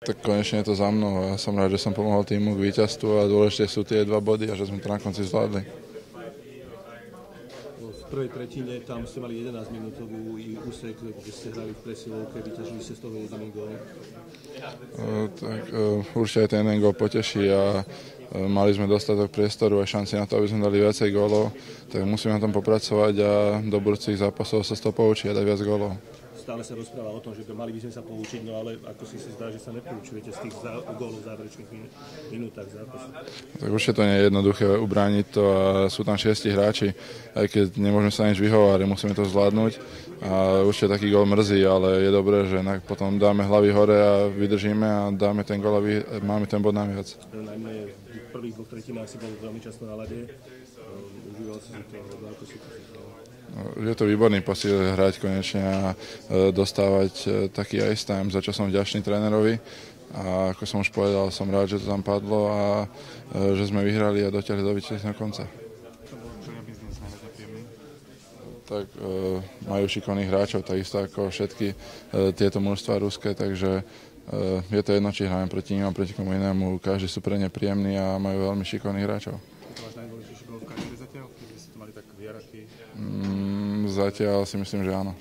Tak konečne je to za mnou a som rád, že som pomohol týmu k víťazstvu a dôležité sú tie 2 body a že sme to na konci zvládli. V prvej tretine tam ste mali 11-minútovú úsek, kde ste hrali v presilovke, vyťažili ste z toho jediný gól. Určite aj ten jeden gól poteší a mali sme dostatok priestoru a šanci na to, aby sme dali viacej gólov, tak musíme na tom popracovať a do budúcich zápasov sa z toho poučiť a dať viac gólov. Stále sa rozpráva o tom, že mali by sme sa poučiť, no ale ako si zdá, že sa nepoučujete z tých gólov v záverečných minútach zápasu. Tak určite to nie je jednoduché ubrániť to a sú tam 6 hráči, aj keď nemôžeme sa nič vyhovárať, musíme to zvládnuť a určite taký gól mrzí, ale je dobré, že potom dáme hlavy hore a vydržíme a dáme ten gól a máme ten bod naviac. Najmä v prvých 2 tretinách si bol veľmi často na ľade, užíval si to, ako si to získal. Je to výborný pocit hrať konečne a dostávať taký ice time, za čo som vďačný trénerovi. A ako som už povedal, som rád, že to tam padlo a že sme vyhrali a dotiahli do víťazného konca. Tak majú šikovných hráčov, takisto ako všetky tieto mužstvá ruské, takže je to jedno, či hráme proti ním a proti komu inému. Každý sú pre ne príjemní a majú veľmi šikovných hráčov. Najdôležitejší gól v kariére zatiaľ, keď ste to mali tak v hierarchii? Zatiaľ si myslím, že áno.